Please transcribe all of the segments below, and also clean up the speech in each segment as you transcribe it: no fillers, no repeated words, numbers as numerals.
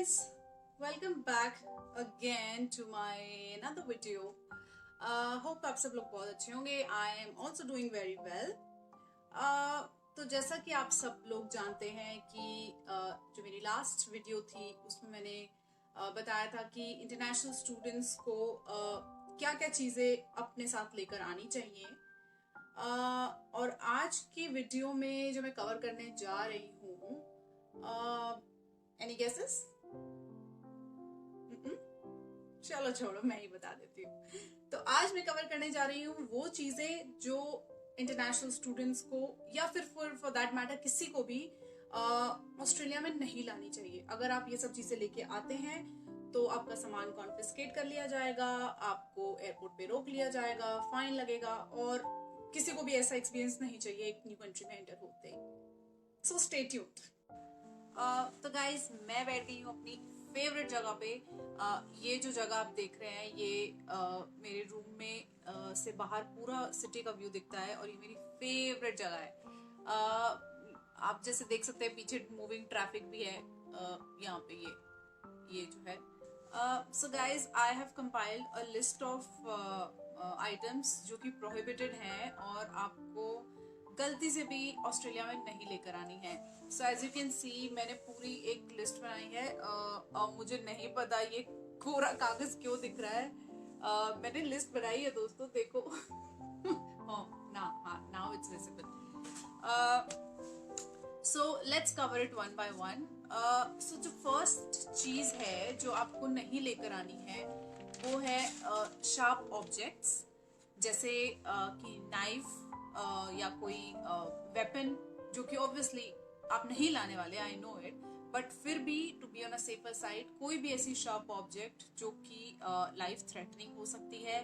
guys, welcome back again to my another video. Hope आप सब लोग बहुत अच्छे होंगे. I am also doing very well. तो जैसा कि आप सब लोग जानते हैं कि जो मेरी लास्ट वीडियो थी उसमें मैंने बताया था कि इंटरनेशनल स्टूडेंट्स को क्या क्या चीज़ें अपने साथ लेकर आनी चाहिए. और आज की वीडियो में जो मैं कवर करने जा रही हूँ, एनी गेसेस? चलो छोड़ो, मैं ही बता देती हूँ. तो आज मैं कवर करने जा रही हूँ वो चीजें जो इंटरनेशनल स्टूडेंट्स को या फिर फॉर दैट मैटर किसी को भी ऑस्ट्रेलिया में नहीं लानी चाहिए. अगर आप ये सब चीजें लेके आते हैं तो आपका सामान कॉन्फिस्केट कर लिया जाएगा, आपको एयरपोर्ट पे रोक लिया जाएगा, फाइन लगेगा और किसी को भी ऐसा एक्सपीरियंस नहीं चाहिए एक न्यू कंट्री में एंटर होते ही. So stay tuned. तो गाइज, मैं बैठ गई हूँ अपनी फेवरेट जगह पे. ये जो जगह आप देख रहे हैं ये मेरे रूम में से बाहर पूरा सिटी का व्यू दिखता है और ये मेरी फेवरेट जगह है. आप जैसे देख सकते हैं पीछे मूविंग ट्रैफिक भी है यहाँ पे. ये जो है. So guys, I have compiled a list of items जो कि प्रोहिबिटेड हैं और आपको गलती से भी ऑस्ट्रेलिया में नहीं लेकर आनी है. So as you can see मैंने पूरी एक लिस्ट बनाई है. मुझे नहीं पता ये कोरा कागज क्यों दिख रहा है. मैंने लिस्ट बनाई है दोस्तों, देखो. Now it's visible. So let's cover it one by one. So जो फर्स्ट चीज है जो आपको नहीं लेकर आनी है वो है शार्प ऑब्जेक्ट्स, जैसे कि नाइफ या कोई वेपन, जो कि ऑब्वियसली आप नहीं लाने वाले, आई नो इट, बट फिर भी to be on a safer side कोई भी ऐसी शार्प ऑब्जेक्ट जो कि लाइफ थ्रेटनिंग हो सकती है,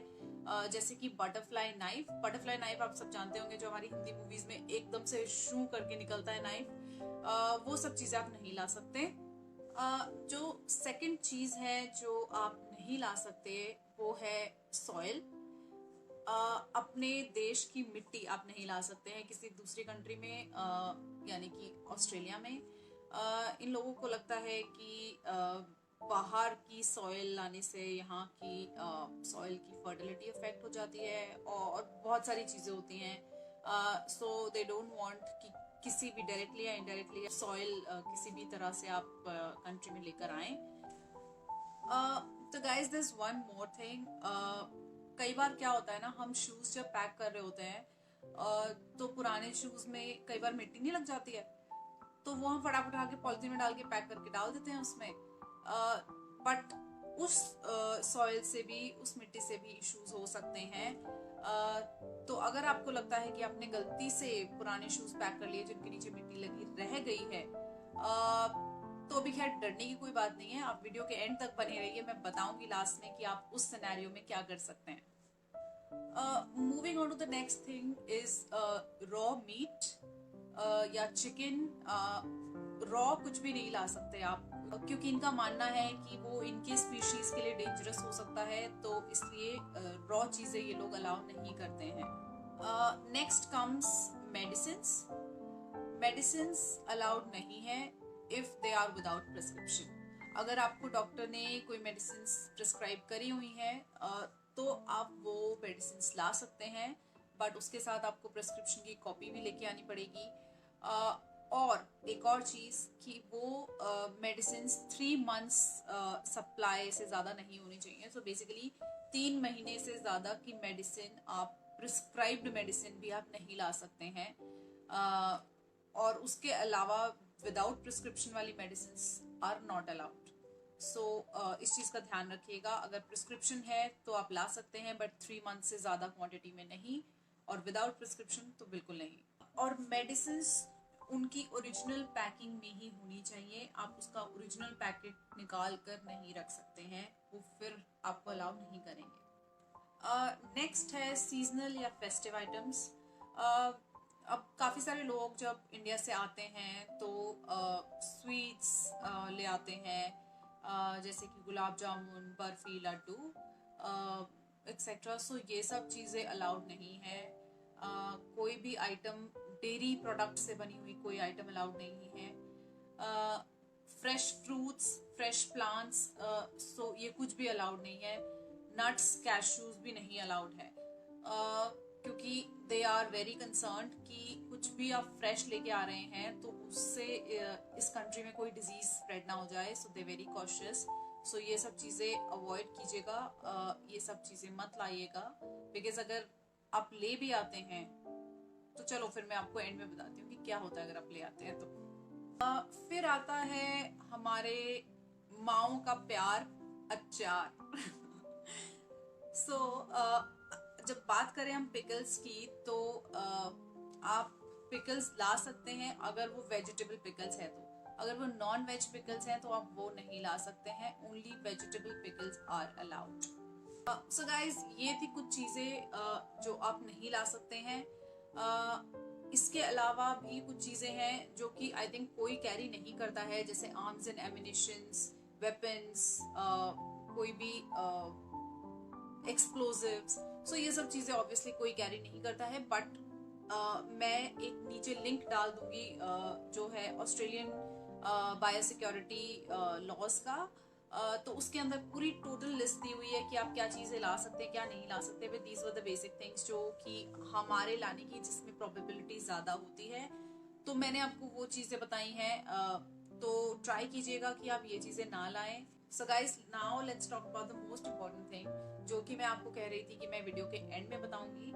जैसे कि बटरफ्लाई नाइफ. बटरफ्लाई नाइफ आप सब जानते होंगे, जो हमारी हिंदी मूवीज में एकदम से शू करके निकलता है नाइफ. वो सब चीजें आप नहीं ला सकते. जो सेकंड चीज है जो आप नहीं ला सकते वो है सॉइल. अपने देश की मिट्टी आप नहीं ला सकते हैं किसी दूसरी कंट्री में, यानी कि ऑस्ट्रेलिया में. इन लोगों को लगता है कि बाहर की सॉइल लाने से यहाँ की सॉइल की फर्टिलिटी अफेक्ट हो जाती है और बहुत सारी चीजें होती हैं. सो दे डोंट वांट कि किसी भी डायरेक्टली या इनडायरेक्टली सॉइल किसी भी तरह से आप कंट्री में लेकर आए. तो guys, this one more thing. कई बार क्या होता है ना, हम शूज जब पैक कर रहे होते हैं तो पुराने शूज में कई बार मिट्टी नहीं लग जाती है, तो वो हम फटाफट आके पॉलिथीन में डाल के पैक करके डाल देते हैं उसमें. बट उस सॉइल से भी, उस मिट्टी से भी इश्यूज हो सकते हैं. तो अगर आपको लगता है कि आपने गलती से पुराने शूज पैक कर लिए जिनके नीचे मिट्टी लगी रह गई है, तो अभी खैर डरने की कोई बात नहीं है. आप वीडियो के एंड तक बने रहिए, मैं बताऊंगी लास्ट में कि आप उस सिनेरियो में क्या कर सकते हैं. Moving on to the next thing is raw meat या चिकन. रॉ कुछ भी नहीं ला सकते आप, क्योंकि इनका मानना है कि वो इनके स्पीशीज के लिए डेंजरस हो सकता है, तो इसलिए रॉ चीजें ये लोग अलाउ नहीं करते हैं. Next comes medicines. Medicines allowed नहीं है if they are without prescription. अगर आपको डॉक्टर ने कोई मेडिसिन प्रिस्क्राइब करी हुई है तो आप वो मेडिसिन ला सकते हैं, बट उसके साथ आपको प्रिस्क्रिप्शन की कॉपी भी लेके आनी पड़ेगी. और एक और चीज कि वो मेडिसिन 3 months सप्लाई से ज्यादा नहीं होनी चाहिए. सो बेसिकली 3 महीने से ज्यादा की मेडिसिन, आप प्रिस्क्राइब्ड मेडिसिन भी आप नहीं ला सकते हैं. और उसके अलावा विदाउट प्रिस्क्रिप्शन वाली मेडिसिन आर नॉट अलाउड. सो इस चीज का ध्यान रखिएगा. अगर प्रिस्क्रिप्शन है तो आप ला सकते हैं, बट 3 months से ज्यादा क्वांटिटी में नहीं, और विदाउट प्रिस्क्रिप्शन तो बिल्कुल नहीं. और मेडिसिन उनकी ओरिजिनल पैकिंग में ही होनी चाहिए. आप उसका ओरिजिनल पैकेट निकाल कर नहीं रख सकते हैं, वो फिर आपको अलाउ नहीं करेंगे. नेक्स्ट है सीजनल या फेस्टिव आइटम्स. अब काफ़ी सारे लोग जब इंडिया से आते हैं तो स्वीट्स ले आते हैं, जैसे कि गुलाब जामुन, बर्फी, लड्डू एक्सेट्रा. सो ये सब चीज़ें अलाउड नहीं है. कोई भी आइटम, डेयरी प्रोडक्ट से बनी हुई कोई आइटम अलाउड नहीं है. फ्रेश फ्रूट्स, फ्रेश प्लांट्स, सो ये कुछ भी अलाउड नहीं है। नट्स, कैशूज भी नहीं अलाउड है, क्योंकि दे आर वेरी कंसर्न्ड कि कुछ भी आप फ्रेश लेके आ रहे हैं तो उससे इस कंट्री में कोई डिजीज स्प्रेड ना हो जाए, सो दे वेरी कॉशियस। सो ये सब चीजें अवॉइड कीजिएगा, ये सब चीजें मत लाइएगा, बिकॉज अगर आप ले भी आते हैं तो चलो फिर मैं आपको एंड में बताती हूँ कि क्या होता है अगर आप ले आते हैं तो। फिर आता है हमारे माओ का प्यार, अचार। सो जब बात करें हम पिकल्स की तो आप पिकल्स ला सकते हैं अगर वो वेजिटेबल पिकल्स है तो। अगर वो नॉन वेज पिकल्स हैं तो आप वो नहीं ला सकते हैं। Only vegetable pickles are allowed. So guys, ये थी कुछ चीजें जो आप नहीं ला सकते हैं। इसके अलावा भी कुछ चीजें हैं जो कि आई थिंक कोई कैरी नहीं करता है, जैसे आर्म्स एंड एमिनेशंस, वेपन्स, कोई भी एक्सप्लोजिव्स। सो ये सब चीजें ऑब्वियसली कोई कैरी नहीं करता है, बट मैं एक नीचे लिंक डाल दूंगी जो है ऑस्ट्रेलियन बायोसिक्योरिटी लॉज का। तो उसके अंदर पूरी टोटल लिस्ट दी हुई है कि आप क्या चीजें ला सकते हैं, क्या नहीं ला सकते। With these were the basic things जो कि हमारे लाने की जिसमें प्रोबेबिलिटी ज्यादा होती है, तो मैंने आपको वो चीजें बताई हैं। तो ट्राई कीजिएगा कि आप ये चीजें ना लाएं। So guys, now let's talk about the most important thing, जो कि मैं आपको कह रही थी कि मैं वीडियो के एंड में बताऊंगी।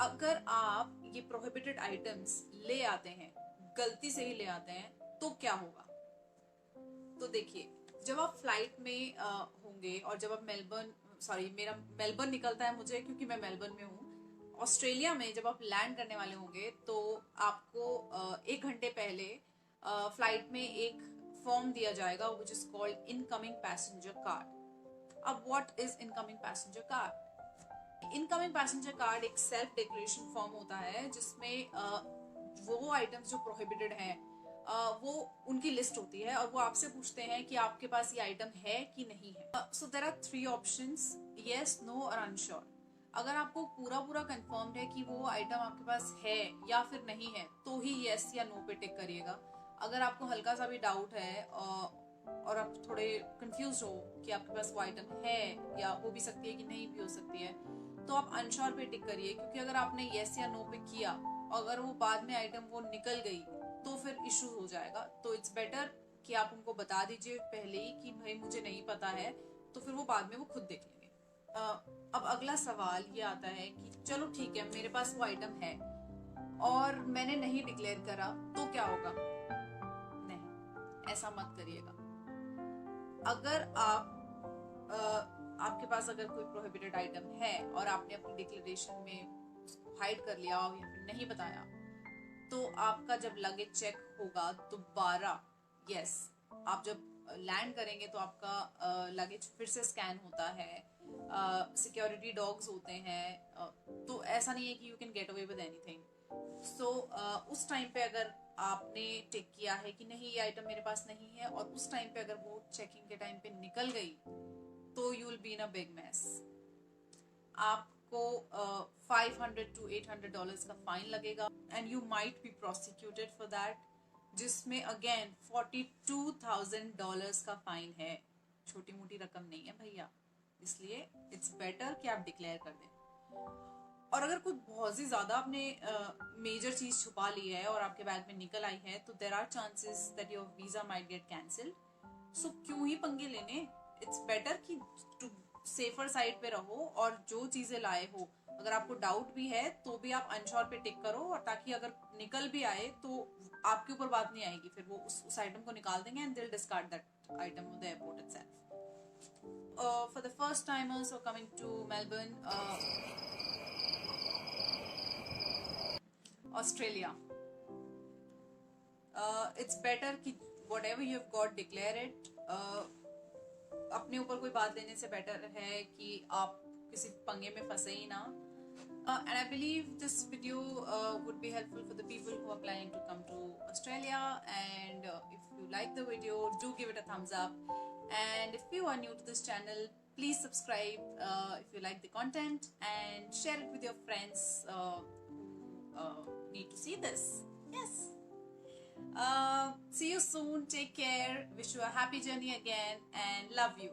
अगर आप ये प्रोहिबिटेड आइटम्स ले आते हैं, गलती से ही ले आते हैं, तो क्या होगा। तो देखिए, जब आप फ्लाइट में होंगे और जब आप मेरा मेलबर्न निकलता है मुझे, क्योंकि मैं मेलबर्न में हूँ। ऑस्ट्रेलिया में जब आप लैंड करने वाले होंगे तो आपको 1 घंटे पहले फ्लाइट में एक फॉर्म दिया जाएगा which is called incoming passenger card. अब what is incoming passenger card? Incoming passenger card एक सेल्फ डिक्लेरेशन फॉर्म होता है जिसमें वो आइटम्स जो प्रोहिबिटेड हैं वो उनकी लिस्ट होती है, और वो आपसे पूछते हैं कि आपके पास ये आइटम है कि नहीं है। So there are 3 options, yes, no और अनश्योर। अगर आपको पूरा पूरा कंफर्म्ड है कि वो आइटम आपके पास है या फिर नहीं है, तो ही यस या नो पे टिक करिएगा। अगर आपको हल्का सा भी डाउट है और आप थोड़े कंफ्यूज हो कि आपके पास वो आइटम है या हो भी सकती है कि नहीं भी हो सकती है, तो आप अनश्योर पे टिक करिए। क्योंकि अगर आपने यस या नो पे किया और अगर वो बाद में आइटम वो निकल गई तो फिर इशू हो जाएगा। तो इट्स बेटर कि आप उनको बता दीजिए पहले ही कि भाई मुझे नहीं पता है, तो फिर वो बाद में वो खुद देख लेंगे। अब अगला सवाल ये आता है कि चलो ठीक है, मेरे पास वो आइटम है और मैंने नहीं डिक्लेयर करा, तो क्या होगा? नहीं, ऐसा मत करिएगा। अगर आपके पास अगर कोई प्रोहिबिटेड आइटम है और आपने अपनी डिक्लेरेशन में उसको हाइड कर लिया या फिर नहीं बताया, तो आपका जब लगेज चेक होगा दोबारा, यस, आप जब लैंड करेंगे तो आपका लगेज फिर से स्कैन होता है, सिक्योरिटी डॉग्स होते हैं, तो ऐसा नहीं है कि you can get away with anything. So उस टाइम पे अगर आपने टिक किया है कि नहीं ये आइटम मेरे पास नहीं है, और उस टाइम पे अगर वो चेकिंग के टाइम पे निकल गई, तो you will be in a big mess. आपको $500 to $800 का फाइन लगेगा and you might be prosecuted for that, जिसमें अगेन $42,000 का फाइन है। छोटी मोटी रकम नहीं है भैया, इसलिए इट्स बेटर कि आप डिक्लेयर कर दें। और अगर कुछ बहुत ही ज्यादा आपने मेजर चीज छुपा ली है और आपके बैग में निकल आई है, तो there are chances that your visa might get cancelled. So क्यों ही पंगे लेने, इट्स बेटर कि टू सेफर साइड पे रहो, और जो चीजें लाए हो अगर आपको डाउट भी है तो भी आप अनश्योर पे टिक करो, और ताकि अगर निकल भी आए तो आपके ऊपर बात नहीं आएगी, फिर वो उस आइटम को निकाल देंगे and they will discard that item of the airport itself. For the first timers who are coming to Melbourne, Australia, it's better कि whatever you have got declare it. अपने ऊपर कोई बात लेने से बेटर है कि आप किसी पंगे में फंसे ही ना। And I believe this video would be helpful for the people who are planning to come to Australia. And if you like the video, do give it a thumbs up. And if you are new to this channel, please subscribe if you like the content, and share it with your friends who need to see this. Yes. See you soon. Take care. Wish you a happy journey again and love you.